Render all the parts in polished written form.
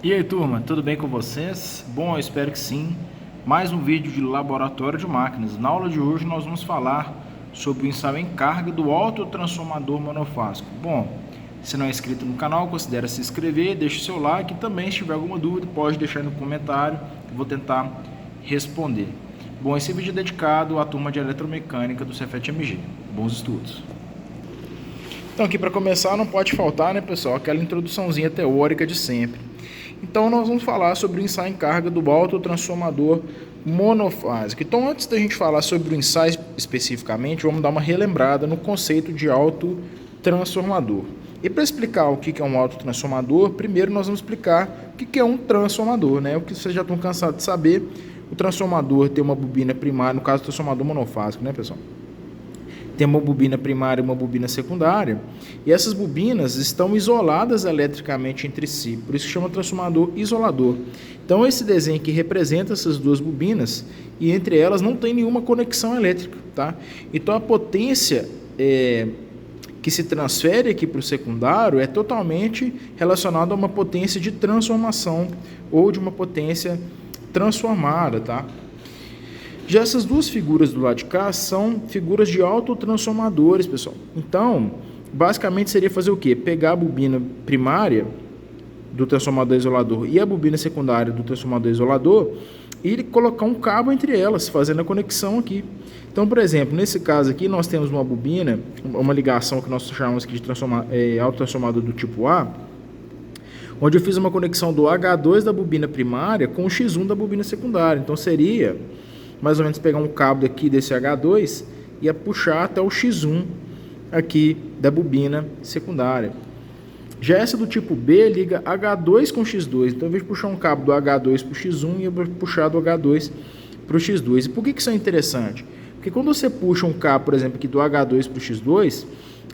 E aí, turma, tudo bem com vocês? Bom, eu espero que sim. Mais um vídeo de laboratório de máquinas. Na aula de hoje nós vamos falar sobre o ensaio em carga do autotransformador monofásico. Bom, se não é inscrito no canal, considere se inscrever, deixe o seu like e também, se tiver alguma dúvida, pode deixar no comentário que eu vou tentar responder. Bom, esse vídeo é dedicado à turma de eletromecânica do Cefet-MG. Bons estudos! Então, aqui para começar, não pode faltar, né, pessoal, aquela introduçãozinha teórica de sempre. Então, nós vamos falar sobre o ensaio em carga do autotransformador monofásico. Então, antes da gente falar sobre o ensaio especificamente, vamos dar uma relembrada no conceito de autotransformador. E para explicar o que é um autotransformador, primeiro nós vamos explicar o que é um transformador, né? O que vocês já estão cansados de saber, o transformador tem uma bobina primária, no caso, o transformador monofásico, né, pessoal? Tem uma bobina primária e uma bobina secundária, e essas bobinas estão isoladas eletricamente entre si, por isso que chama transformador isolador. Então esse desenho aqui representa essas duas bobinas, e entre elas não tem nenhuma conexão elétrica, tá? Então a potência que se transfere aqui para o secundário é totalmente relacionada a uma potência de transformação, ou de uma potência transformada, tá? Já essas duas figuras do lado de cá são figuras de autotransformadores, pessoal. Então, basicamente seria fazer o quê? Pegar a bobina primária do transformador isolador e a bobina secundária do transformador isolador e colocar um cabo entre elas, fazendo a conexão aqui. Então, por exemplo, nesse caso aqui, nós temos uma bobina, uma ligação que nós chamamos aqui de autotransformador do tipo A, onde eu fiz uma conexão do H2 da bobina primária com o X1 da bobina secundária. Então, seria mais ou menos pegar um cabo aqui desse H2 e puxar até o X1 aqui da bobina secundária. Já essa do tipo B liga H2 com X2. Então, ao invés de puxar um cabo do H2 para o X1, eu vou puxar do H2 para o X2. E por que isso é interessante? Porque quando você puxa um cabo, por exemplo, aqui do H2 para o X2,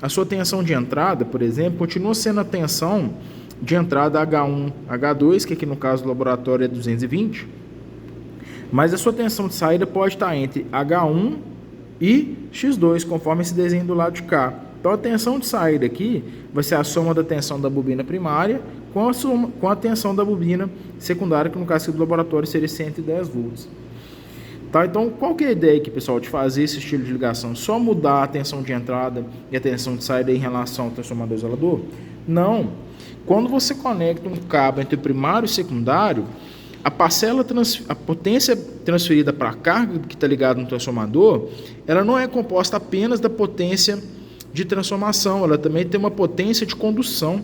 a sua tensão de entrada, por exemplo, continua sendo a tensão de entrada H1, H2, que aqui no caso do laboratório é 220, mas a sua tensão de saída pode estar entre H1 e X2, conforme esse desenho do lado de cá. Então a tensão de saída aqui vai ser a soma da tensão da bobina primária com a tensão da bobina secundária, que no caso do laboratório seria 110 volts. Tá? Então qual que é a ideia aqui, pessoal, de fazer esse estilo de ligação? Só mudar a tensão de entrada e a tensão de saída em relação ao transformador isolador? Não. Quando você conecta um cabo entre o primário e o secundário, a potência transferida para a carga que está ligada no transformador, ela não é composta apenas da potência de transformação, ela também tem uma potência de condução.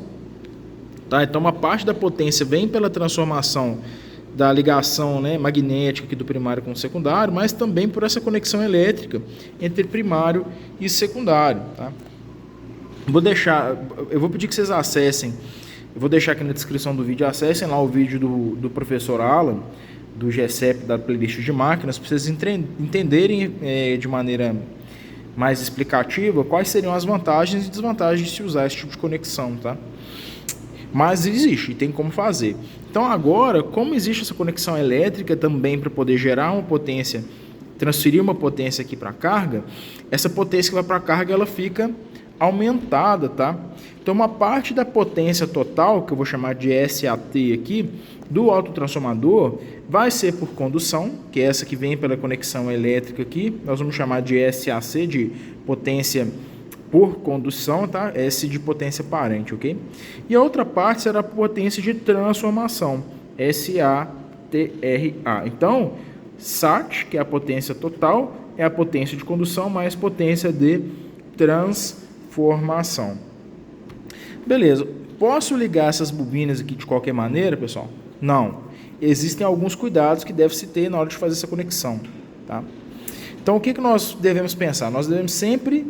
Tá? Então, uma parte da potência vem pela transformação da ligação, né, magnética aqui do primário com o secundário, mas também por essa conexão elétrica entre primário e secundário. Tá? Eu vou pedir que vocês acessem. Eu vou deixar aqui na descrição do vídeo, acessem lá o vídeo do professor Alan, do GCEP, da playlist de máquinas, para vocês entenderem de maneira mais explicativa quais seriam as vantagens e desvantagens de se usar esse tipo de conexão, tá? Mas existe, e tem como fazer. Então agora, como existe essa conexão elétrica também para poder gerar uma potência, transferir uma potência aqui para a carga, essa potência que vai para a carga, ela fica aumentada, tá? Então, uma parte da potência total, que eu vou chamar de SAT aqui, do autotransformador, vai ser por condução, que é essa que vem pela conexão elétrica aqui. Nós vamos chamar de SAC, de potência por condução, tá? S de potência parente, ok? E a outra parte será a potência de transformação, SATRA. Então, SAT, que é a potência total, é a potência de condução mais potência de transformação. Beleza, posso ligar essas bobinas aqui de qualquer maneira, pessoal? Não. Existem alguns cuidados que deve se ter na hora de fazer essa conexão. Tá? Então, o que nós devemos pensar? Nós devemos sempre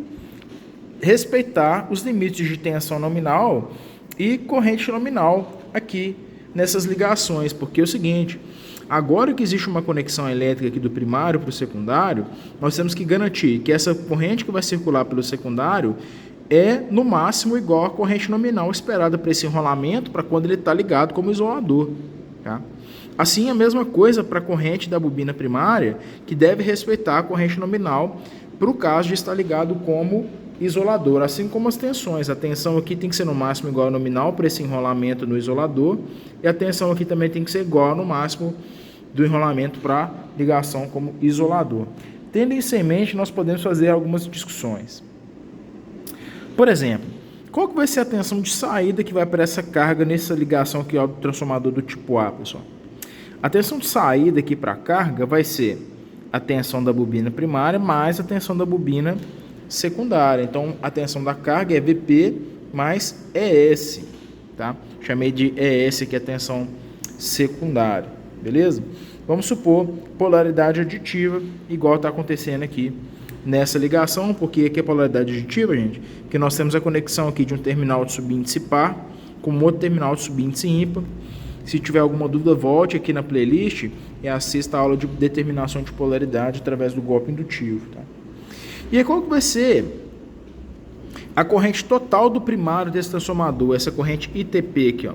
respeitar os limites de tensão nominal e corrente nominal aqui nessas ligações, porque é o seguinte, agora que existe uma conexão elétrica aqui do primário para o secundário, nós temos que garantir que essa corrente que vai circular pelo secundário é, no máximo, igual à corrente nominal esperada para esse enrolamento, para quando ele está ligado como isolador. Tá? Assim, a mesma coisa para a corrente da bobina primária, que deve respeitar a corrente nominal para o caso de estar ligado como isolador, assim como as tensões. A tensão aqui tem que ser no máximo igual ao nominal para esse enrolamento no isolador, e a tensão aqui também tem que ser igual no máximo do enrolamento para ligação como isolador. Tendo isso em mente, nós podemos fazer algumas discussões. Por exemplo, qual que vai ser a tensão de saída que vai para essa carga nessa ligação aqui ao transformador do tipo A, pessoal? A tensão de saída aqui para a carga vai ser a tensão da bobina primária mais a tensão da bobina secundária. Então, a tensão da carga é VP mais ES, tá? Chamei de ES, que é a tensão secundária, beleza? Vamos supor polaridade aditiva, igual está acontecendo aqui nessa ligação, porque aqui é polaridade aditiva, gente, porque nós temos a conexão aqui de um terminal de subíndice par com outro terminal de subíndice ímpar. Se tiver alguma dúvida, volte aqui na playlist e assista a aula de determinação de polaridade através do golpe indutivo, tá? E aí, qual que vai ser a corrente total do primário desse transformador, essa corrente ITP aqui, ó?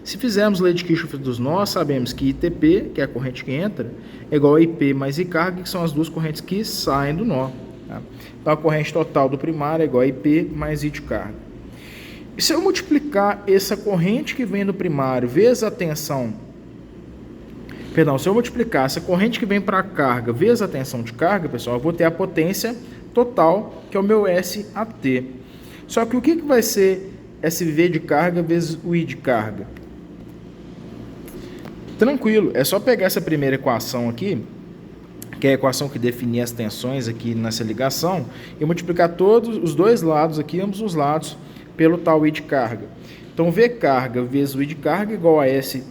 Se fizermos lei de Kirchhoff dos nós, sabemos que ITP, que é a corrente que entra, é igual a IP mais I carga, que são as duas correntes que saem do nó, tá? Então, a corrente total do primário é igual a IP mais I de carga. E se eu multiplicar essa corrente que vem do primário vezes a tensão, se eu multiplicar essa corrente que vem para a carga vezes a tensão de carga, pessoal, eu vou ter a potência total, que é o meu SAT. Só que o que vai ser SV de carga vezes o I de carga? Tranquilo, é só pegar essa primeira equação aqui, que é a equação que define as tensões aqui nessa ligação, e multiplicar todos os dois lados aqui, ambos os lados, pelo tal I de carga. Então, V carga vezes o I de carga igual a S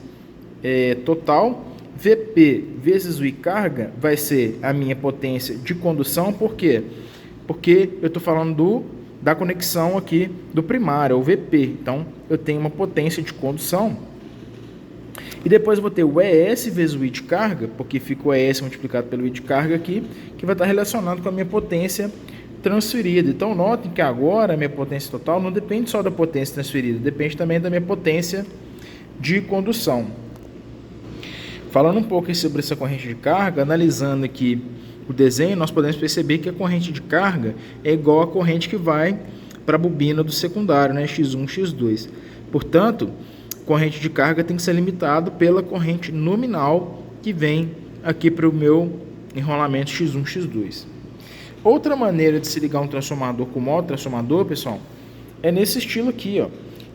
total. VP vezes o I carga vai ser a minha potência de condução. Por quê? Porque eu estou falando da conexão aqui do primário, o VP. Então, eu tenho uma potência de condução. E depois eu vou ter o ES vezes o I de carga, porque fica o ES multiplicado pelo I de carga aqui, que vai estar relacionado com a minha potência transferida. Então, notem que agora a minha potência total não depende só da potência transferida, depende também da minha potência de condução. Falando um pouco sobre essa corrente de carga, analisando aqui o desenho, nós podemos perceber que a corrente de carga é igual à corrente que vai para a bobina do secundário, né? X1, X2. Portanto, corrente de carga tem que ser limitado pela corrente nominal que vem aqui para o meu enrolamento X1, X2. Outra maneira de se ligar um transformador com modo transformador, pessoal, é nesse estilo aqui, ó.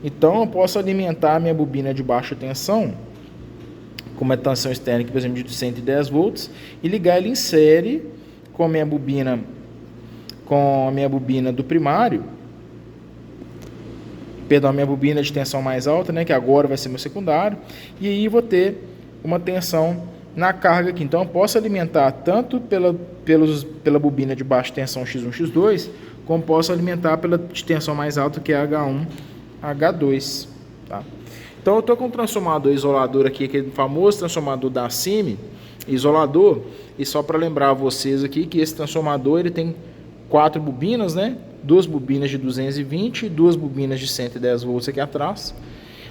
Então, eu posso alimentar a minha bobina de baixa tensão com uma tensão externa, aqui, por exemplo, de 110 volts, e ligar ele em série com a minha bobina do primário, a minha bobina de tensão mais alta, né, que agora vai ser meu secundário, e aí vou ter uma tensão na carga aqui. Então, eu posso alimentar tanto pela bobina de baixa tensão X1, X2, como posso alimentar pela de tensão mais alta, que é H1, H2, tá? Então, eu estou com um transformador isolador aqui, aquele famoso transformador da CIMI, isolador, e só para lembrar vocês aqui que esse transformador ele tem 4 bobinas, né? 2 bobinas de 220 e 2 bobinas de 110 volts aqui atrás.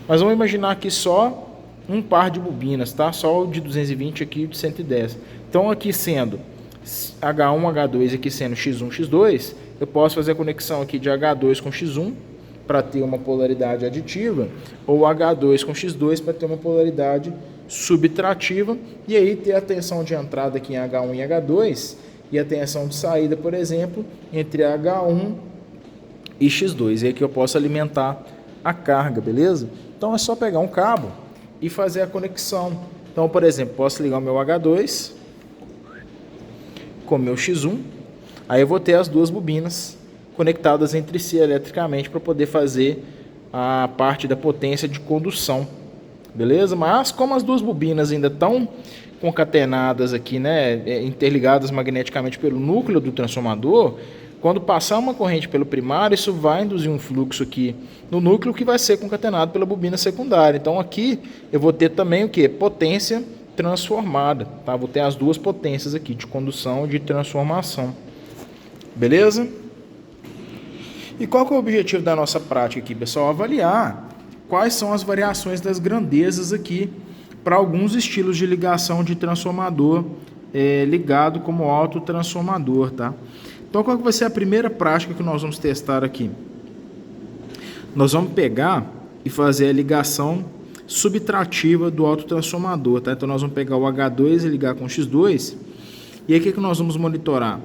Mas vamos imaginar aqui só um par de bobinas, tá? Só o de 220 aqui e o de 110. Então, aqui sendo H1, H2, aqui sendo X1, X2, eu posso fazer a conexão aqui de H2 com X1, para ter uma polaridade aditiva, ou H2 com X2 para ter uma polaridade subtrativa, e aí ter a tensão de entrada aqui em H1 e H2, e a tensão de saída, por exemplo, entre H1 e X2. E aqui eu posso alimentar a carga, beleza? Então é só pegar um cabo e fazer a conexão. Então, por exemplo, posso ligar o meu H2 com o meu X1, aí eu vou ter as duas bobinas conectadas entre si eletricamente para poder fazer a parte da potência de condução, beleza? Mas como as duas bobinas ainda estão concatenadas aqui, né, interligadas magneticamente pelo núcleo do transformador, quando passar uma corrente pelo primário, isso vai induzir um fluxo aqui no núcleo que vai ser concatenado pela bobina secundária. Então aqui eu vou ter também o que? Potência transformada, tá? Vou ter as duas potências aqui de condução e de transformação, beleza? E qual que é o objetivo da nossa prática aqui, pessoal? Avaliar quais são as variações das grandezas aqui para alguns estilos de ligação de transformador ligado como autotransformador, tá? Então, qual que vai ser a primeira prática que nós vamos testar aqui? Nós vamos pegar e fazer a ligação subtrativa do autotransformador, tá? Então, nós vamos pegar o H2 e ligar com o X2. E aí, o que nós vamos monitorar?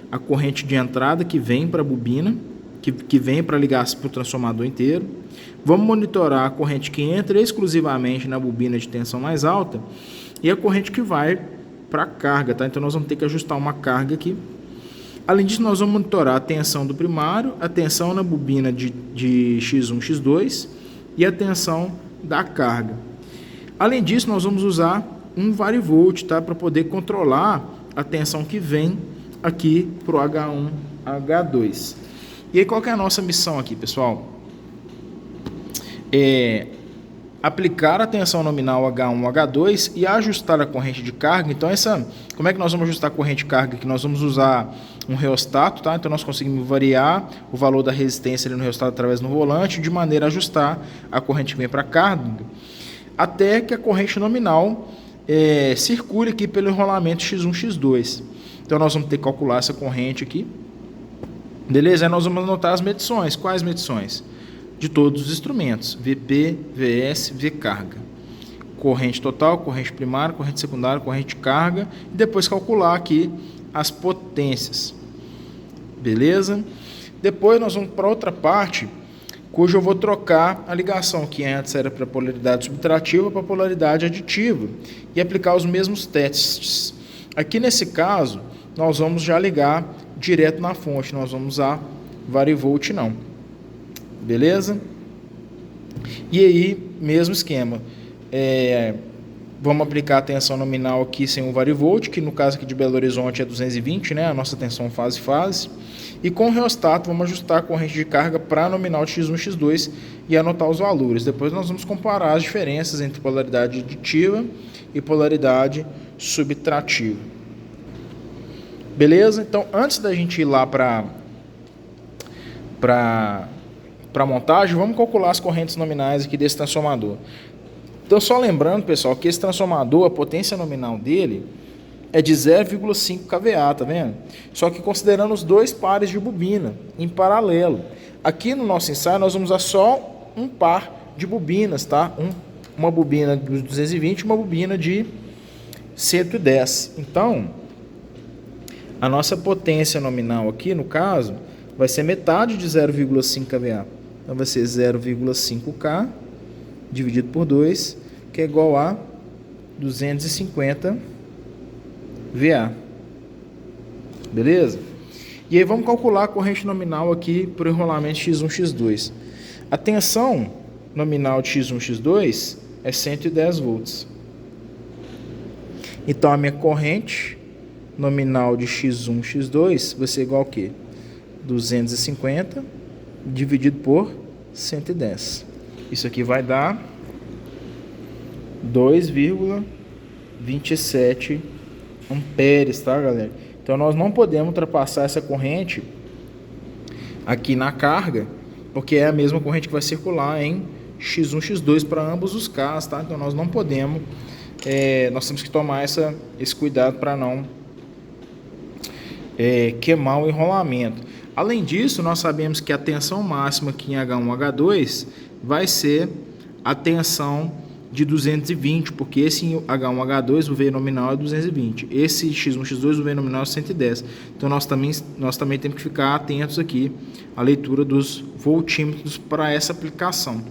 A corrente de entrada que vem para a bobina, que vem para ligar para o transformador inteiro. Vamos monitorar a corrente que entra exclusivamente na bobina de tensão mais alta e a corrente que vai para a carga, tá? Então, nós vamos ter que ajustar uma carga aqui. Além disso, nós vamos monitorar a tensão do primário, a tensão na bobina de X1, X2 e a tensão da carga. Além disso, nós vamos usar um varivolt, tá? Para poder controlar a tensão que vem aqui para o H1, H2. E aí, qual que é a nossa missão aqui, pessoal? Aplicar a tensão nominal H1, H2 e ajustar a corrente de carga. Então, como é que nós vamos ajustar a corrente de carga? Que nós vamos usar um reostato, tá? Então, nós conseguimos variar o valor da resistência ali no reostato através do volante, de maneira a ajustar a corrente que vem para a carga, até que a corrente nominal circule aqui pelo enrolamento X1, X2. Então, nós vamos ter que calcular essa corrente aqui. Beleza? Aí nós vamos anotar as medições. Quais medições? De todos os instrumentos, VP, VS, V carga. Corrente total, corrente primária, corrente secundária, corrente de carga. E depois calcular aqui as potências. Beleza? Depois nós vamos para outra parte, cujo eu vou trocar a ligação, que antes era para polaridade subtrativa para polaridade aditiva. E aplicar os mesmos testes. Aqui nesse caso, nós vamos já ligar direto na fonte. Nós vamos usar varivolt não. Beleza? E aí, mesmo esquema. Vamos aplicar a tensão nominal aqui sem o varivolt, que no caso aqui de Belo Horizonte é 220, né? A nossa tensão fase-fase. E com o reostato, vamos ajustar a corrente de carga para nominal de X1, X2 e anotar os valores. Depois nós vamos comparar as diferenças entre polaridade aditiva e polaridade subtrativa. Beleza? Então, antes da gente ir lá para a montagem, vamos calcular as correntes nominais aqui desse transformador. Então, só lembrando, pessoal, que esse transformador, a potência nominal dele é de 0,5 kVA, tá vendo? Só que considerando os dois pares de bobina em paralelo. Aqui no nosso ensaio, nós vamos usar só um par de bobinas, tá? Uma bobina de 220 e uma bobina de 110. Então, a nossa potência nominal aqui, no caso, vai ser metade de 0,5 kVA. Então, vai ser 0,5K dividido por 2, que é igual a 250 VA. Beleza? E aí, vamos calcular a corrente nominal aqui por enrolamento X1, X2. A tensão nominal de X1, X2 é 110 volts. Então, a minha corrente nominal de X1, X2 vai ser igual a quê? 250 dividido por 110. Isso aqui vai dar 2,27 amperes, tá, galera? Então, nós não podemos ultrapassar essa corrente aqui na carga, porque é a mesma corrente que vai circular em X1, X2 para ambos os casos, tá? Então, nós não podemos, nós temos que tomar esse cuidado para não queimar o enrolamento. Além disso, nós sabemos que a tensão máxima aqui em H1, H2 vai ser a tensão de 220, porque esse H1, H2, o V nominal é 220. Esse X1, X2, o V nominal é 110. Então, nós também temos que ficar atentos aqui à leitura dos voltímetros para essa aplicação.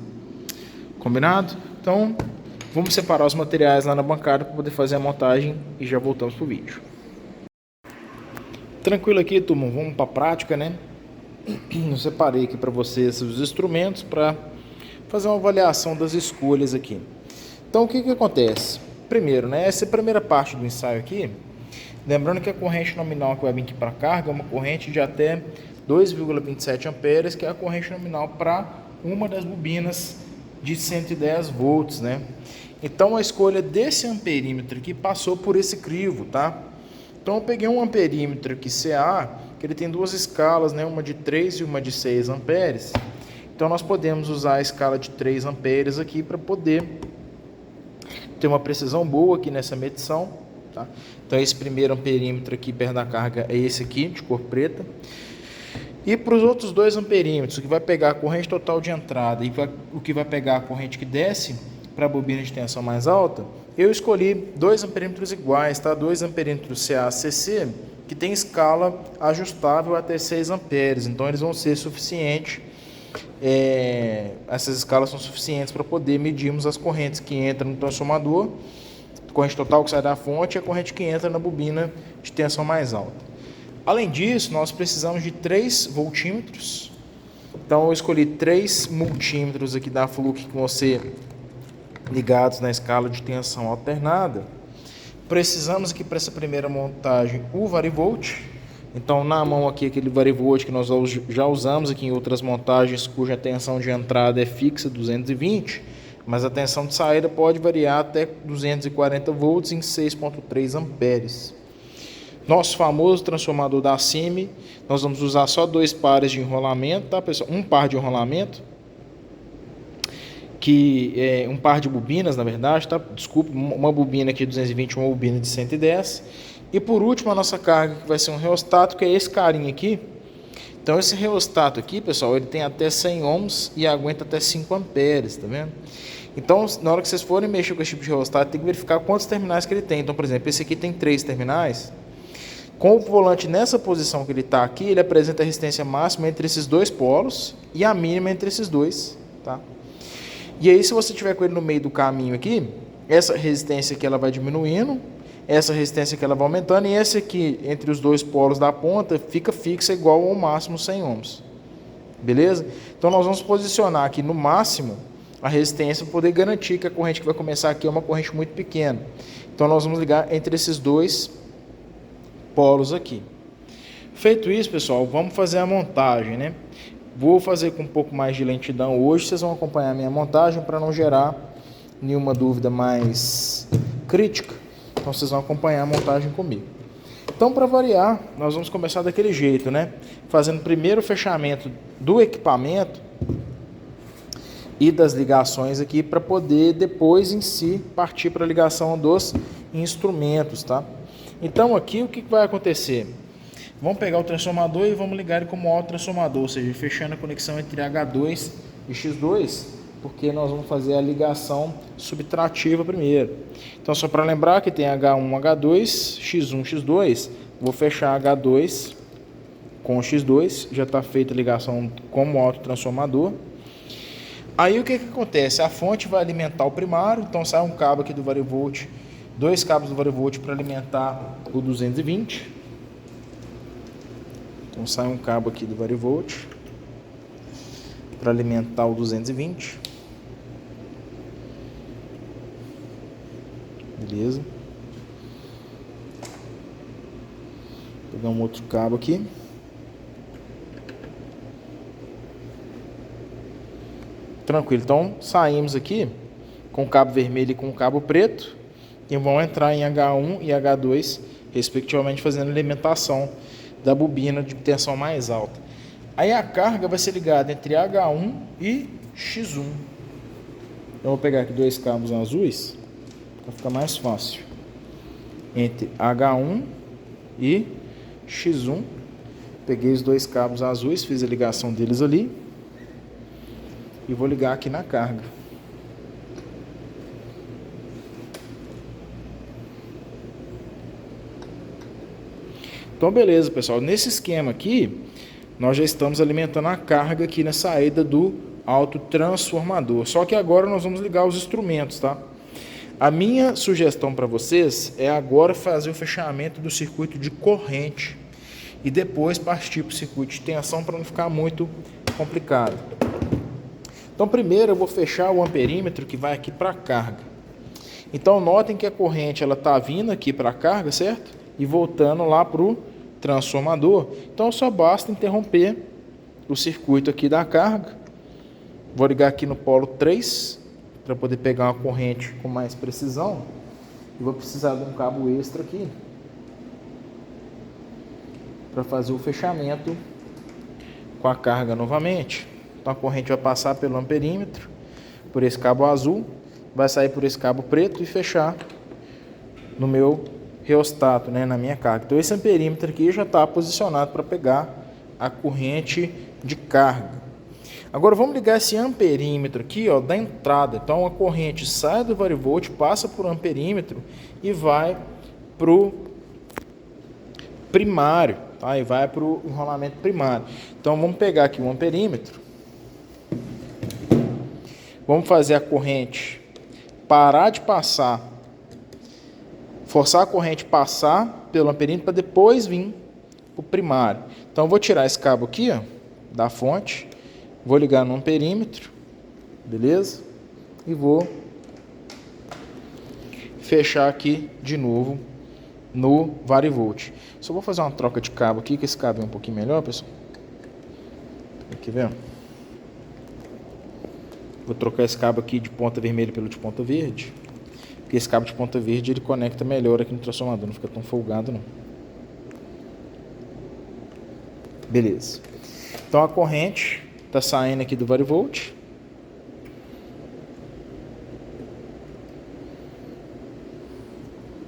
Combinado? Então, vamos separar os materiais lá na bancada para poder fazer a montagem e já voltamos para o vídeo. Tranquilo aqui, turma, vamos para a prática, né? Eu separei aqui para vocês os instrumentos para fazer uma avaliação das escolhas aqui. Então, o que acontece? Primeiro, né? Essa é a primeira parte do ensaio aqui. Lembrando que a corrente nominal que vai vir aqui para a carga é uma corrente de até 2,27 amperes, que é a corrente nominal para uma das bobinas de 110 volts, né? Então, a escolha desse amperímetro aqui passou por esse crivo, tá? Então, eu peguei um amperímetro aqui CA, que ele tem duas escalas, né? Uma de 3 e uma de 6 amperes. Então, nós podemos usar a escala de 3 amperes aqui para poder ter uma precisão boa aqui nessa medição. tá? Então esse primeiro amperímetro aqui perto da carga é esse aqui, de cor preta. E para os outros 2 amperímetros, o que vai pegar a corrente total de entrada e o que vai pegar a corrente que desce para a bobina de tensão mais alta, eu escolhi 2 amperímetros iguais, tá? 2 amperímetros CA/CC, que tem escala ajustável até 6 amperes, então eles vão ser suficientes. Essas escalas são suficientes para poder medirmos as correntes que entram no transformador, corrente total que sai da fonte e a corrente que entra na bobina de tensão mais alta. Além disso, nós precisamos de 3 voltímetros. Então eu escolhi 3 multímetros aqui da Fluke que vão ser ligados na escala de tensão alternada. Precisamos aqui para essa primeira montagem o varivolt. Então na mão aqui aquele varivolt que nós já usamos aqui em outras montagens, cuja tensão de entrada é fixa 220, mas a tensão de saída pode variar até 240 volts em 6,3 amperes. Nosso famoso transformador da CIMI, nós vamos usar só 2 pares de enrolamento, tá, pessoal? Um par de enrolamento, que é um par de bobinas, na verdade, tá? Desculpe, uma bobina aqui de 220 e uma bobina de 110. E por último, a nossa carga, que vai ser um reostato, que é esse carinha aqui. Então esse reostato aqui, pessoal, ele tem até 100 ohms e aguenta até 5 amperes, tá vendo? Então, na hora que vocês forem mexer com esse tipo de reostato, tem que verificar quantos terminais que ele tem. Então, por exemplo, esse aqui tem 3 terminais. Com o volante nessa posição que ele está aqui, ele apresenta a resistência máxima entre esses 2 polos e a mínima entre esses 2, tá? E aí, se você tiver com ele no meio do caminho aqui, essa resistência aqui ela vai diminuindo, essa resistência aqui ela vai aumentando, e essa aqui, entre os 2 polos da ponta, fica fixa igual ao máximo 100 ohms. Beleza? Então, nós vamos posicionar aqui no máximo a resistência para poder garantir que a corrente que vai começar aqui é uma corrente muito pequena. Então, nós vamos ligar entre esses 2 polos aqui. Feito isso, pessoal, vamos fazer a montagem, né? Vou fazer com um pouco mais de lentidão hoje, vocês vão acompanhar a minha montagem para não gerar nenhuma dúvida mais crítica. Então vocês vão acompanhar a montagem comigo. Então, para variar, nós vamos começar daquele jeito, né? Fazendo primeiro o fechamento do equipamento e das ligações aqui, para poder depois em si partir para a ligação dos instrumentos, tá? Então aqui o que vai acontecer? Vamos pegar o transformador e vamos ligar ele como autotransformador, ou seja, fechando a conexão entre H2 e X2, porque nós vamos fazer a ligação subtrativa primeiro. Então só para lembrar que tem H1, H2, X1, X2, vou fechar H2 com X2, já está feita a ligação como autotransformador. Aí o que acontece? A fonte vai alimentar o primário, então sai um cabo aqui do varivolt, 2 cabos do varivolt para alimentar o 220. Então sai um cabo aqui do varivolt para alimentar o 220. Beleza. Vou pegar um outro cabo aqui. Tranquilo. Então saímos aqui com o cabo vermelho e com o cabo preto. E vão entrar em H1 e H2, respectivamente, fazendo a alimentação da bobina de tensão mais alta. Aí a carga vai ser ligada entre H1 e X1. Eu vou pegar aqui 2 cabos azuis, para ficar mais fácil. Entre H1 e X1. Peguei os 2 cabos azuis, fiz a ligação deles ali. E vou ligar aqui na carga. Então beleza, pessoal, nesse esquema aqui nós já estamos alimentando a carga aqui na saída do autotransformador. Só que agora nós vamos ligar os instrumentos, tá? A minha sugestão para vocês é agora fazer o fechamento do circuito de corrente e depois partir para o circuito de tensão para não ficar muito complicado. Então primeiro eu vou fechar o amperímetro que vai aqui para a carga. Então notem que a corrente ela está vindo aqui para a carga, certo? E voltando lá para o transformador. Então só basta interromper o circuito aqui da carga. Vou ligar aqui no polo 3 para poder pegar uma corrente com mais precisão. E vou precisar de um cabo extra aqui para fazer o fechamento com a carga novamente. Então a corrente vai passar pelo amperímetro, por esse cabo azul, vai sair por esse cabo preto e fechar no meu reostato, né, na minha carga. Então esse amperímetro aqui já está posicionado para pegar a corrente de carga. Agora vamos ligar esse amperímetro aqui, ó, da entrada. Então a corrente sai do varivolt, passa por amperímetro e vai para o primário, tá? E vai para o enrolamento primário. Então vamos pegar aqui o amperímetro. Vamos fazer a corrente parar de passar, forçar a corrente passar pelo amperímetro para depois vir para o primário. Então eu vou tirar esse cabo aqui, ó, da fonte, vou ligar no amperímetro, beleza? E vou fechar aqui de novo no varivolt. Só vou fazer uma troca de cabo aqui, que esse cabo é um pouquinho melhor, pessoal. Aqui, vendo? Vou trocar esse cabo aqui de ponta vermelha pelo de ponta verde, porque esse cabo de ponta verde ele conecta melhor aqui no transformador, não fica tão folgado não. Beleza. Então a corrente está saindo aqui do varivolt.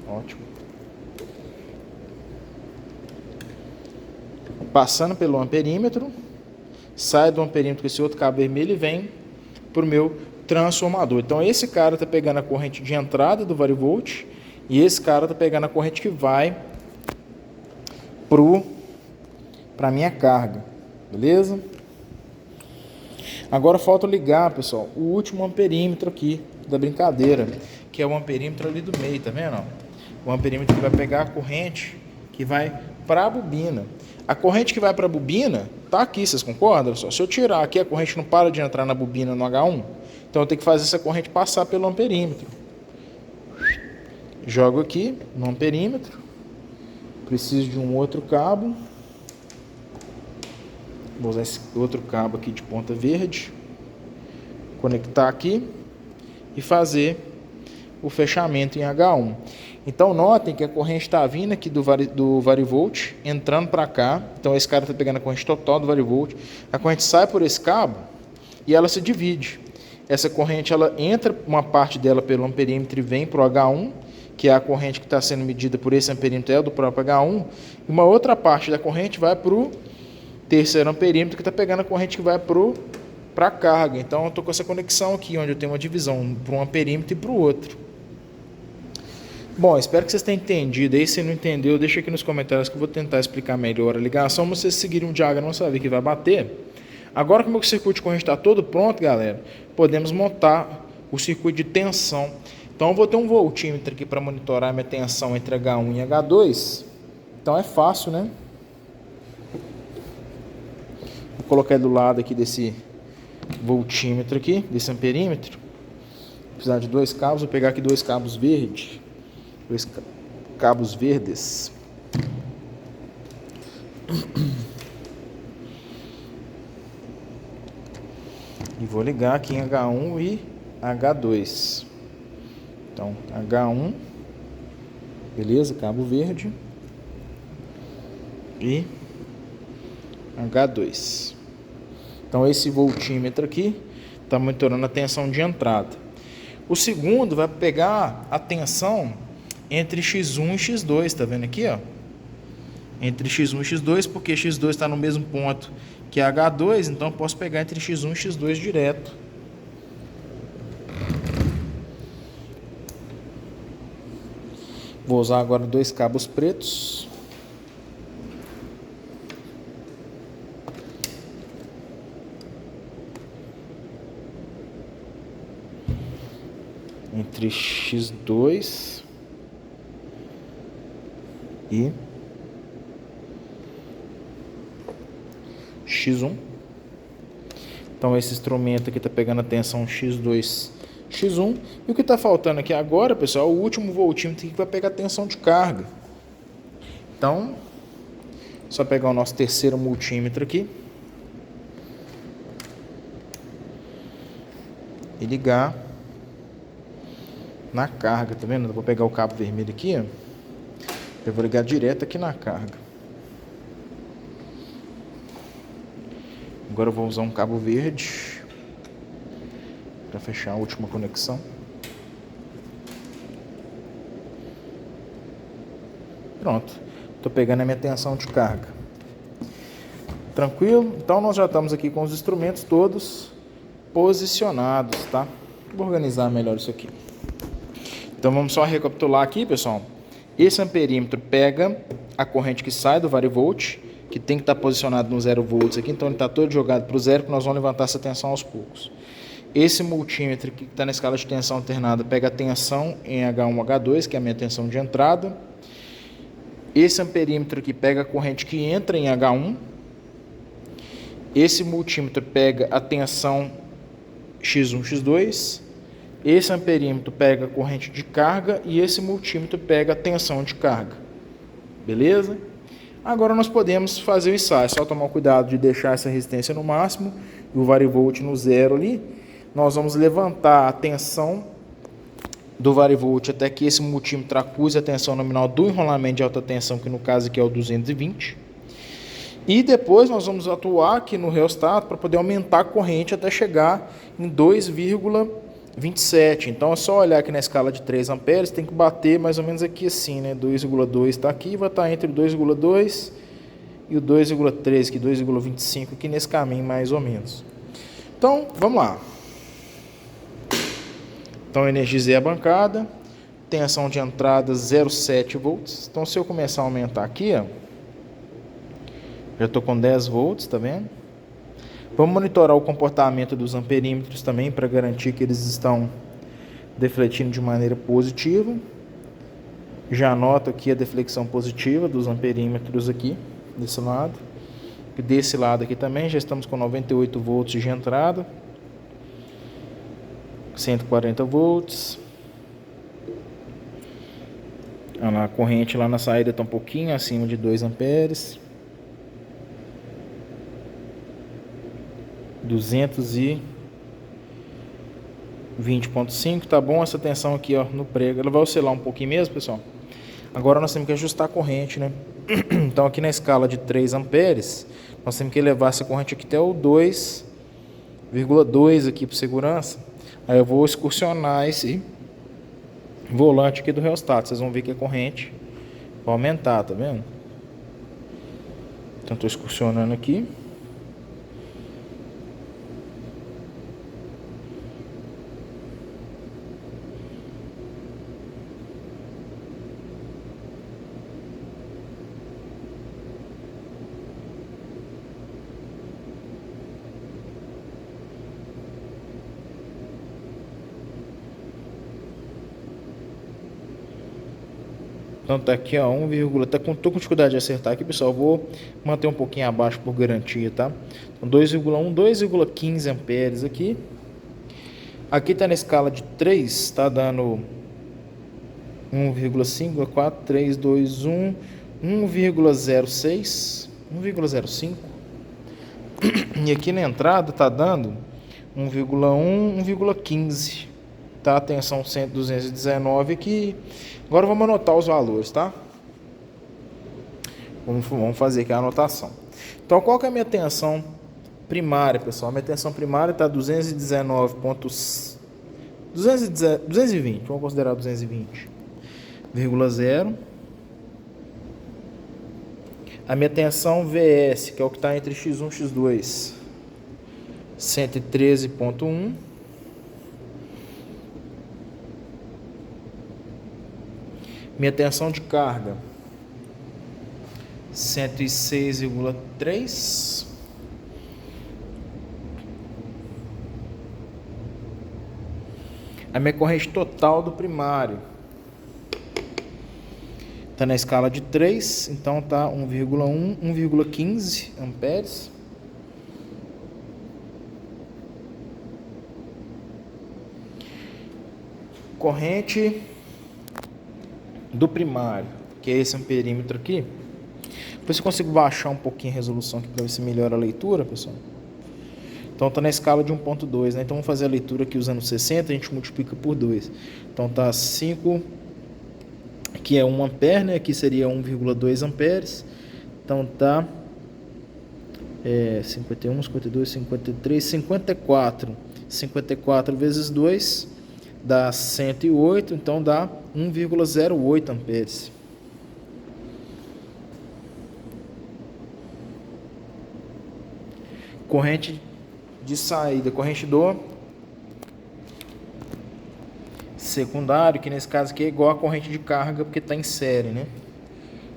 Ótimo. Passando pelo amperímetro, sai do amperímetro com esse outro cabo vermelho e vem para o meu transformador. Então esse cara está pegando a corrente de entrada do varivolt e esse cara está pegando a corrente que vai para a minha carga, beleza? Agora falta ligar, pessoal, o último amperímetro aqui da brincadeira, que é o amperímetro ali do meio, tá vendo? O amperímetro que vai pegar a corrente que vai para a bobina. A corrente que vai para a bobina tá aqui, vocês concordam? Pessoal? Se eu tirar aqui, a corrente não para de entrar na bobina no H1, então eu tenho que fazer essa corrente passar pelo amperímetro. Jogo aqui no amperímetro. Preciso de um outro cabo. Vou usar esse outro cabo aqui de ponta verde. Conectar aqui e fazer o fechamento em H1. Então notem que a corrente está vindo aqui do varivolt, entrando para cá. Então esse cara está pegando a corrente total do varivolt. A corrente sai por esse cabo e ela se divide. Essa corrente ela entra, uma parte dela pelo amperímetro e vem para o H1, que é a corrente que está sendo medida por esse amperímetro, é do próprio H1. E uma outra parte da corrente vai para o terceiro amperímetro, que está pegando a corrente que vai para a carga. Então eu estou com essa conexão aqui, onde eu tenho uma divisão para um amperímetro e para o outro. Bom, espero que vocês tenham entendido. Aí, se não entendeu, deixa aqui nos comentários que eu vou tentar explicar melhor a ligação. Mas vocês seguirem um diagrama, você vai ver que vai bater. Agora que o meu circuito de corrente está todo pronto, galera, podemos montar o circuito de tensão. Então eu vou ter um voltímetro aqui para monitorar a minha tensão entre H1 e H2. Então é fácil, né? Vou colocar ele do lado aqui desse voltímetro aqui, desse amperímetro. Vou precisar de dois cabos, vou pegar aqui dois cabos verdes. Dois cabos verdes. E vou ligar aqui em H1 e H2. Então, H1, beleza, cabo verde, e H2. Então, esse voltímetro aqui está monitorando a tensão de entrada. O segundo vai pegar a tensão entre X1 e X2, tá vendo aqui, ó? Entre X1 e X2, porque X2 está no mesmo ponto que H2, então eu posso pegar entre X1 e X2 direto. Vou usar agora dois cabos pretos. Entre X2 e X1. Então esse instrumento aqui está pegando a tensão X2, X1. E o que está faltando aqui agora, pessoal, é o último voltímetro que vai pegar a tensão de carga. Então, só pegar o nosso terceiro multímetro aqui e ligar na carga, tá vendo? Eu vou pegar o cabo vermelho aqui, ó. Eu vou ligar direto aqui na carga. Agora eu vou usar um cabo verde para fechar a última conexão. Pronto, estou pegando a minha tensão de carga. Tranquilo? Então nós já estamos aqui com os instrumentos todos posicionados, tá? Vou organizar melhor isso aqui. Então vamos só recapitular aqui, pessoal. Esse amperímetro pega a corrente que sai do varivolt, que tem que estar posicionado no 0 volts aqui, então ele está todo jogado para o zero, que nós vamos levantar essa tensão aos poucos. Esse multímetro que está na escala de tensão alternada pega a tensão em H1, H2, que é a minha tensão de entrada. Esse amperímetro aqui pega a corrente que entra em H1. Esse multímetro pega a tensão X1, X2. Esse amperímetro pega a corrente de carga e esse multímetro pega a tensão de carga. Beleza? Agora nós podemos fazer o ensaio. É só tomar cuidado de deixar essa resistência no máximo e o varivolt no zero ali. Nós vamos levantar a tensão do varivolt até que esse multímetro acuse a tensão nominal do enrolamento de alta tensão, que no caso aqui é o 220. E depois nós vamos atuar aqui no reostato para poder aumentar a corrente até chegar em 2,27. Então é só olhar aqui na escala de 3 amperes, tem que bater mais ou menos aqui assim, né? 2,2 está aqui, vai estar entre o 2,2 e o 2,3, que 2,25 aqui nesse caminho mais ou menos. Então, vamos lá. Então, energizei a bancada, tensão de entrada 0,7 volts. Então, se eu começar a aumentar aqui, ó, já estou com 10 volts, tá vendo? Vamos monitorar o comportamento dos amperímetros também, para garantir que eles estão defletindo de maneira positiva. Já anoto aqui a deflexão positiva dos amperímetros aqui, desse lado. E desse lado aqui também, já estamos com 98 volts de entrada. 140 volts. Olha lá, a corrente lá na saída está um pouquinho acima de 2 amperes. 220,5, tá bom? Essa tensão aqui, ó, no prego, ela vai oscilar um pouquinho mesmo, pessoal. Agora nós temos que ajustar a corrente, né? Então aqui na escala de 3 amperes, nós temos que elevar essa corrente aqui até o 2,2 aqui por segurança. Aí eu vou excursionar esse volante aqui do reostato. Vocês vão ver que a corrente vai aumentar, tá vendo? Então estou excursionando aqui. Então tá aqui, ó, 1, tô com dificuldade de acertar aqui, pessoal. Vou manter um pouquinho abaixo por garantia, tá? Então 2,1, 2,15 amperes aqui. Aqui tá na escala de 3, tá dando 1,5, 4, 3, 2, 1, 1,06, 1,05. E aqui na entrada tá dando 1,1, 1,15. Tá? A tensão 219 aqui. Agora vamos anotar os valores, tá? Vamos fazer aqui a anotação. Então, qual que é a minha tensão primária, pessoal? A minha tensão primária está 220, vamos considerar 220,0. A minha tensão VS, que é o que está entre X1 e X2, 113,1. Minha tensão de carga, 106,3. A minha corrente total do primário está na escala de 3, então está 1,1, 1,15 amperes. Corrente do primário, que é esse amperímetro aqui. Depois eu consigo baixar um pouquinho a resolução aqui para ver se melhora a leitura, pessoal. Então está na escala de 1,2, né? Então vamos fazer a leitura aqui usando 60, a gente multiplica por 2. Então tá 5, que é 1 ampere, né? Aqui seria 1,2 amperes. Então tá 51, 52, 53, 54. 54 vezes 2 dá 108, então dá 1,08 amperes. corrente de saída, corrente do secundário, que nesse caso aqui é igual a corrente de carga, porque está em série, né?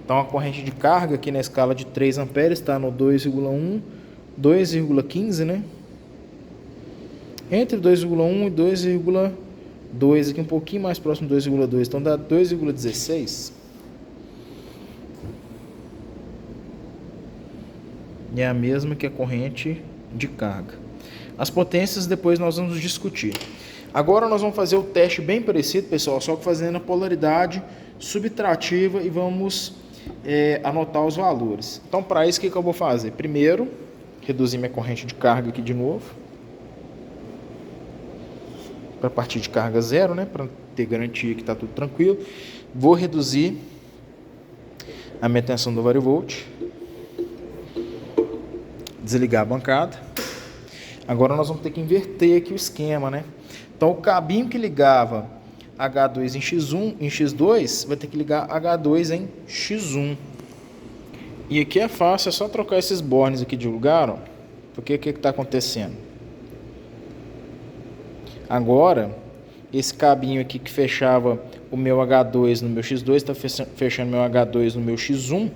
Então a corrente de carga aqui na escala de 3 amperes está no 2,1, 2,15, né? Entre 2,1 e 2,2, aqui um pouquinho mais próximo de 2,2, então dá 2,16. E é a mesma que a corrente de carga. As potências depois nós vamos discutir. Agora nós vamos fazer o teste bem parecido, pessoal, só que fazendo a polaridade subtrativa e vamos anotar os valores. Então, para isso, o que eu vou fazer? Primeiro, reduzir minha corrente de carga aqui de novo, para partir de carga zero, né? Para ter garantia que está tudo tranquilo. Vou reduzir a minha tensão do varivolt. Desligar a bancada. Agora nós vamos ter que inverter aqui o esquema, né? Então o cabinho que ligava H2 em X1, em X2, vai ter que ligar H2 em X1. E aqui é fácil, é só trocar esses bornes aqui de lugar, ó. Porque o que está acontecendo? Agora, esse cabinho aqui que fechava o meu H2 no meu X2, está fechando meu H2 no meu X1.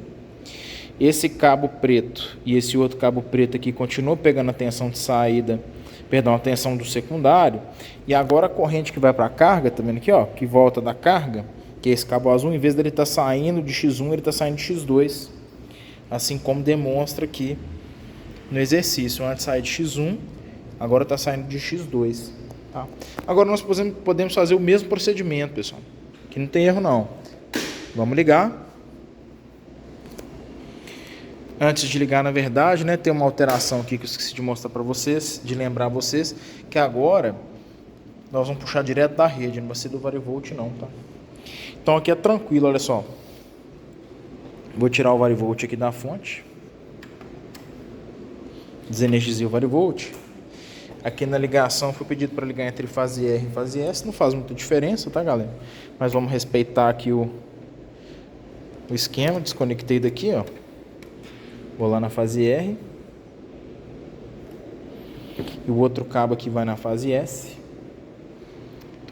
Esse cabo preto e esse outro cabo preto aqui continuam pegando a tensão de saída, perdão, a tensão do secundário. E agora a corrente que vai para a carga, tá vendo aqui, ó, que volta da carga, que é esse cabo azul, em vez dele estar saindo de X1, ele está saindo de X2. Assim como demonstra aqui no exercício. Antes saía de X1, agora está saindo de X2. Tá? Agora nós podemos fazer o mesmo procedimento, pessoal. Que não tem erro não. Vamos ligar. Antes de ligar, na verdade, né, tem uma alteração aqui que eu esqueci de mostrar para vocês, de lembrar vocês, que agora nós vamos puxar direto da rede, não vai ser do varivolt não, tá? Então aqui é tranquilo, olha só. Vou tirar o varivolt aqui da fonte. Desenergizei o varivolt. Aqui na ligação foi pedido para ligar entre fase R e fase S, não faz muita diferença, tá, galera? Mas vamos respeitar aqui o esquema, desconectei daqui, ó. Vou lá na fase R. E o outro cabo aqui vai na fase S.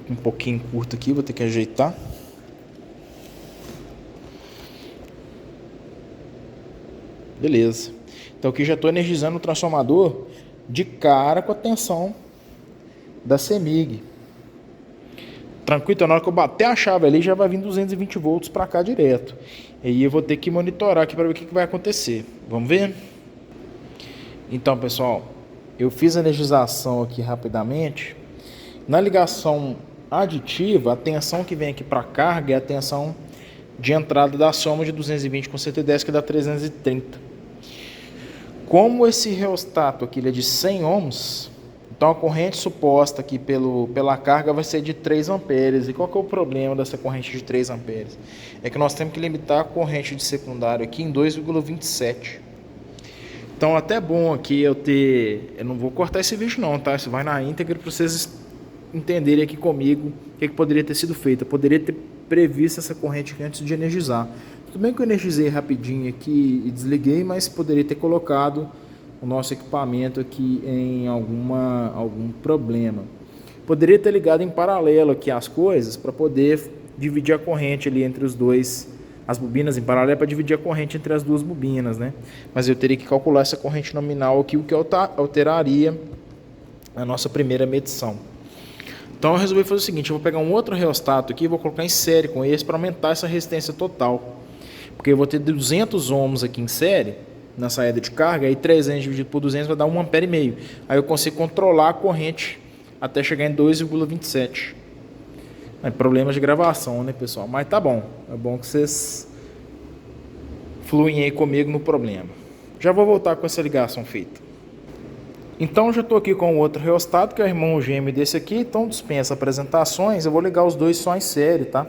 Tô um pouquinho curto aqui, vou ter que ajeitar. Beleza. Então aqui já estou energizando o transformador de cara com a tensão da CEMIG. Tranquilo, então na hora que eu bater a chave ali já vai vir 220 volts para cá direto. E aí eu vou ter que monitorar aqui para ver o que vai acontecer. Vamos ver? Então, pessoal, eu fiz a energização aqui rapidamente. Na ligação aditiva, a tensão que vem aqui para a carga é a tensão de entrada da soma de 220 com 110, que dá 330. Como esse reostato aqui ele é de 100 ohms, então a corrente suposta aqui pela carga vai ser de 3 amperes. E qual que é o problema dessa corrente de 3 amperes? É que nós temos que limitar a corrente de secundário aqui em 2,27. Então até bom aqui eu não vou cortar esse vídeo não, tá? Isso vai na íntegra para vocês entenderem aqui comigo o que poderia ter sido feito. Eu poderia ter previsto essa corrente aqui antes de energizar. Tudo bem que eu energizei rapidinho aqui e desliguei, mas poderia ter colocado o nosso equipamento aqui em algum problema. Poderia ter ligado em paralelo aqui as coisas para poder dividir a corrente ali entre os dois, as bobinas em paralelo para dividir a corrente entre as duas bobinas, né? Mas eu teria que calcular essa corrente nominal aqui, o que alteraria a nossa primeira medição. Então eu resolvi fazer o seguinte, eu vou pegar um outro reostato aqui e vou colocar em série com esse para aumentar essa resistência total. Porque eu vou ter 200 ohms aqui em série, na saída de carga, aí 300 dividido por 200 vai dar 1,5 ampere. Aí eu consigo controlar a corrente até chegar em 2,27. É problemas de gravação, né, pessoal? Mas tá bom. É bom que vocês fluem aí comigo no problema. Já vou voltar com essa ligação feita. Então já estou aqui com o outro reostato, que é o irmão gêmeo desse aqui. Então dispensa apresentações. Eu vou ligar os dois só em série, tá?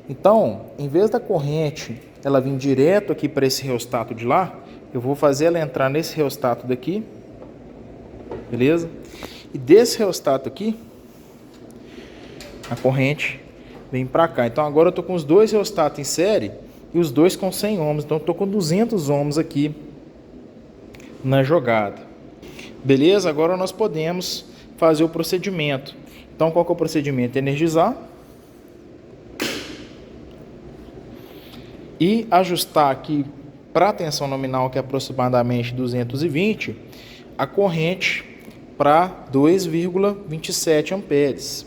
Então, em vez da corrente ela vir direto aqui para esse reostato de lá, eu vou fazer ela entrar nesse reostato daqui, beleza? E desse reostato aqui, a corrente vem para cá. Então agora eu estou com os dois reostatos em série e os dois com 100 ohms. Então eu estou com 200 ohms aqui na jogada. Beleza? Agora nós podemos fazer o procedimento. Então, qual que é o procedimento? Energizar e ajustar aqui para a tensão nominal, que é aproximadamente 220, a corrente para 2,27 amperes.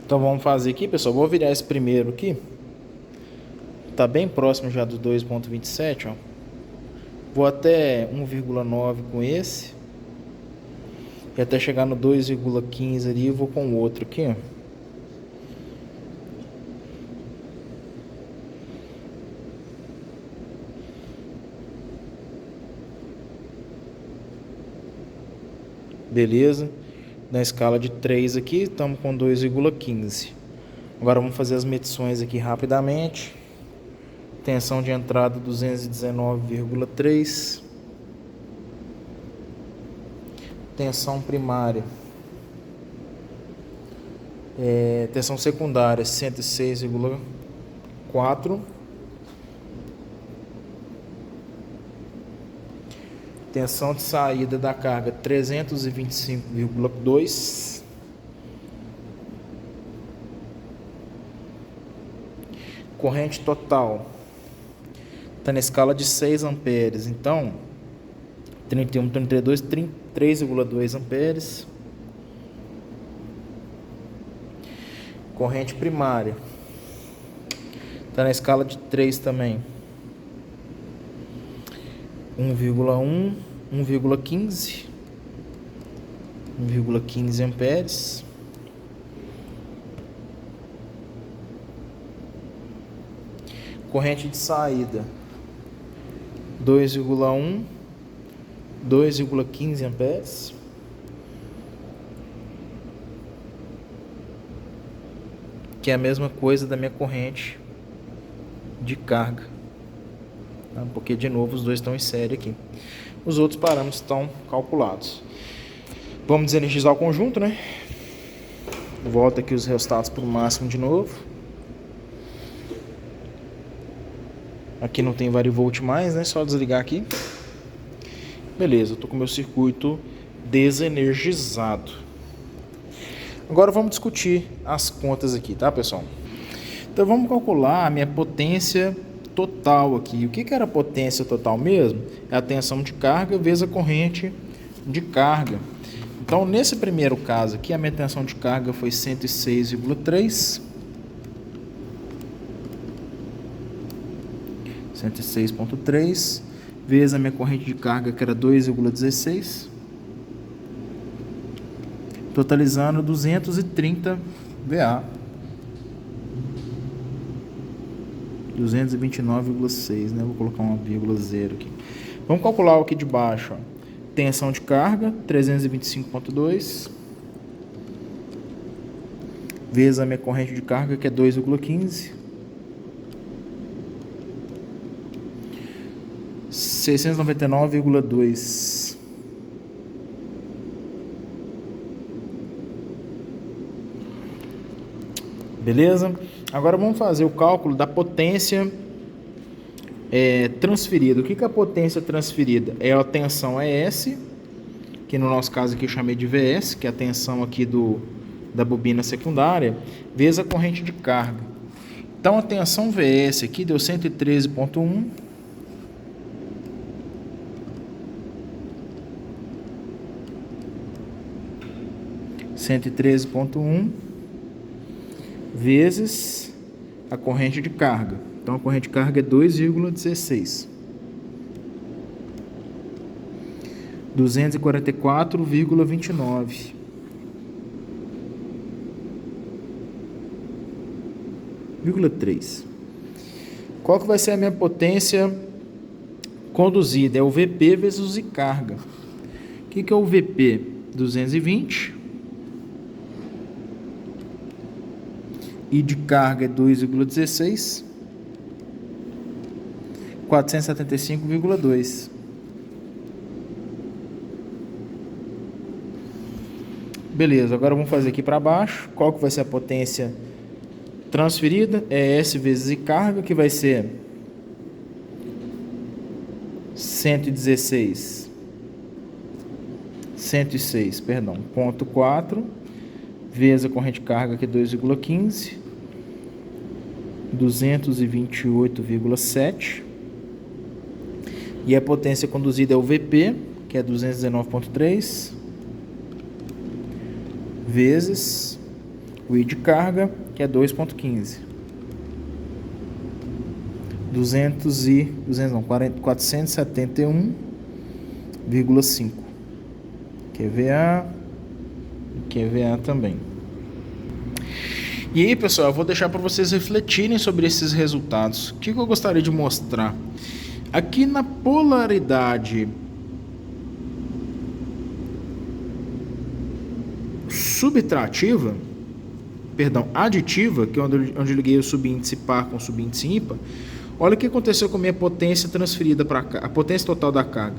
Então vamos fazer aqui, pessoal. Vou virar esse primeiro aqui. Tá bem próximo já do 2,27, ó. Vou até 1,9 com esse. E até chegar no 2,15 ali, eu vou com o outro aqui, ó. Beleza? Na escala de 3 aqui, estamos com 2,15. Agora vamos fazer as medições aqui rapidamente. Tensão de entrada 219,3. Tensão primária. Tensão secundária 106,4. Tensão de saída da carga 325,2. Corrente total está na escala de 6 amperes, então 31, 32, 3,2 amperes. Corrente primária está na escala de 3 também, 1,1, 1,15 amperes. Corrente de saída 2,1, 2,15 amperes. Que é a mesma coisa da minha corrente de carga, tá? Porque de novo os dois estão em série aqui. Os outros parâmetros estão calculados. Vamos desenergizar o conjunto, né? Volta aqui os resultados para o máximo de novo. Aqui não tem varivolt mais, né? Só desligar aqui. Beleza, eu tô com meu circuito desenergizado. Agora vamos discutir as contas aqui, tá, pessoal? Então vamos calcular a minha potência total aqui. O que era a potência total mesmo? É a tensão de carga vezes a corrente de carga. Então nesse primeiro caso aqui, a minha tensão de carga foi 106,3. 106,3 vezes a minha corrente de carga, que era 2,16, totalizando 230 VA, 229,6, né? Vou colocar uma vírgula zero aqui. Vamos calcular o aqui de baixo, ó. Tensão de carga 325,2 vezes a minha corrente de carga, que é 2,15, 699,2. Beleza? Agora vamos fazer o cálculo da potência transferida. O que é a potência transferida? É a tensão ES, que no nosso caso aqui eu chamei de VS, que é a tensão aqui da bobina secundária, vezes a corrente de carga. Então a tensão VS aqui deu 113,1. 113,1 vezes a corrente de carga. Então a corrente de carga é 2,16. 244,29. Vírgula 3. Qual que vai ser a minha potência conduzida? É o VP vezes o Z carga. O que é o VP? 220. E de carga é 2,16, 475,2. Beleza, agora vamos fazer aqui para baixo. Qual que vai ser a potência transferida? É S vezes I carga, que vai ser 116 106, perdão, 0,4 vezes a corrente carga aqui 2,15, 228,7, e a potência conduzida é o VP, que é 219,3, vezes o I de carga, que é 2,15. 471,5 QVA e QVA também. E aí, pessoal, eu vou deixar para vocês refletirem sobre esses resultados. O que eu gostaria de mostrar? Aqui na polaridade subtrativa, perdão, aditiva, que é onde eu liguei o subíndice par com o subíndice ímpar, olha o que aconteceu com a minha potência transferida para cá, a potência total da carga,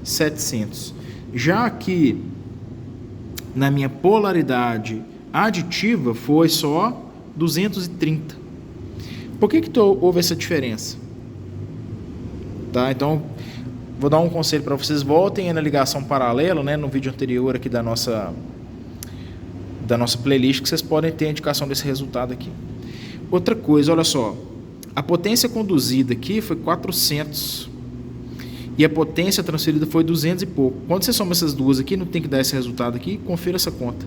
700. Já aqui, na minha polaridade aditiva, foi só 230. Por que houve essa diferença? Tá? Então, vou dar um conselho para vocês, voltem na ligação paralela, né, no vídeo anterior aqui da nossa playlist, que vocês podem ter a indicação desse resultado aqui. Outra coisa, olha só, a potência conduzida aqui foi 400 e a potência transferida foi 200 e pouco. Quando você soma essas duas aqui, não tem que dar esse resultado aqui, confira essa conta.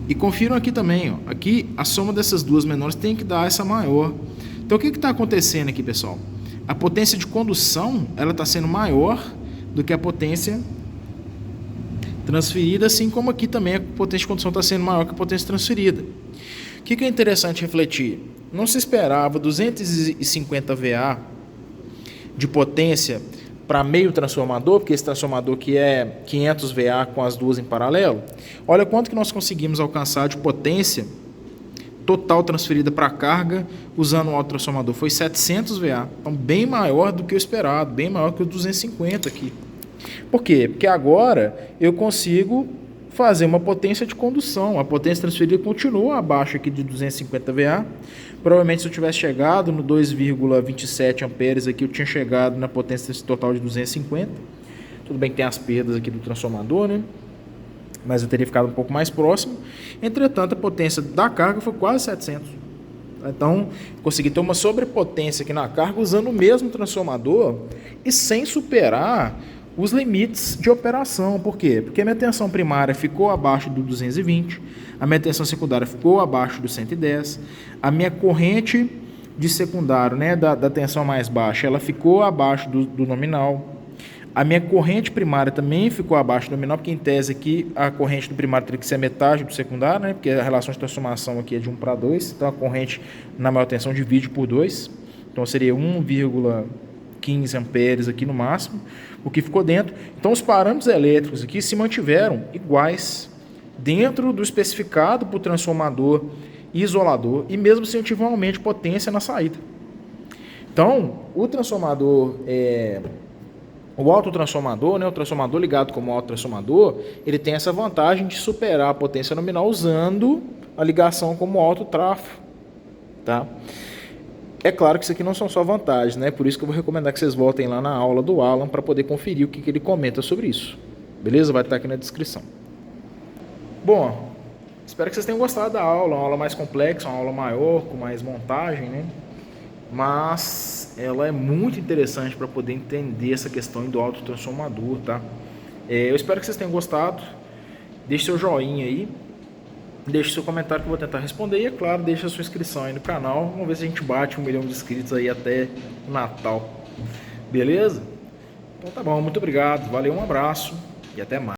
E confiram aqui também, ó, aqui a soma dessas duas menores tem que dar essa maior. Então o que está acontecendo aqui, pessoal? A potência de condução, ela está sendo maior do que a potência transferida, assim como aqui também a potência de condução está sendo maior que a potência transferida. O que é interessante refletir? Não se esperava 250 VA de potência para meio transformador, porque esse transformador aqui é 500 VA com as duas em paralelo. Olha quanto que nós conseguimos alcançar de potência total transferida para a carga usando o autotransformador. Foi 700 VA, então bem maior do que o esperado, bem maior que o 250 aqui. Por quê? Porque agora eu consigo fazer uma potência de condução. A potência transferida continua abaixo aqui de 250 VA. Provavelmente se eu tivesse chegado no 2,27 amperes aqui, eu tinha chegado na potência total de 250. Tudo bem que tem as perdas aqui do transformador, né? Mas eu teria ficado um pouco mais próximo. Entretanto, a potência da carga foi quase 700. Então, consegui ter uma sobrepotência aqui na carga usando o mesmo transformador e sem superar os limites de operação. Por quê? Porque a minha tensão primária ficou abaixo do 220, a minha tensão secundária ficou abaixo do 110, a minha corrente de secundário, né, da tensão mais baixa, ela ficou abaixo do nominal. A minha corrente primária também ficou abaixo do nominal, porque em tese aqui a corrente do primário teria que ser metade do secundário, né, porque a relação de transformação aqui é de 1 para 2, então a corrente na maior tensão divide por 2, então seria 1,15 amperes aqui no máximo, o que ficou dentro. Então os parâmetros elétricos aqui se mantiveram iguais dentro do especificado para o transformador isolador, e mesmo assim eu tive um aumento de potência na saída. Então o transformador o autotransformador, né, o transformador ligado como autotransformador, ele tem essa vantagem de superar a potência nominal usando a ligação como autotrafo, tá? É claro que isso aqui não são só vantagens, né? Por isso que eu vou recomendar que vocês voltem lá na aula do Alan para poder conferir o que ele comenta sobre isso. Beleza? Vai estar aqui na descrição. Bom, espero que vocês tenham gostado da aula, uma aula mais complexa, uma aula maior, com mais montagem, né? Mas ela é muito interessante para poder entender essa questão do autotransformador, tá? Eu espero que vocês tenham gostado. Deixe seu joinha aí, deixe seu comentário que eu vou tentar responder, e é claro, deixe a sua inscrição aí no canal. Vamos ver se a gente bate 1 milhão de inscritos aí até o Natal. Beleza? Então tá bom, muito obrigado, valeu, um abraço e até mais.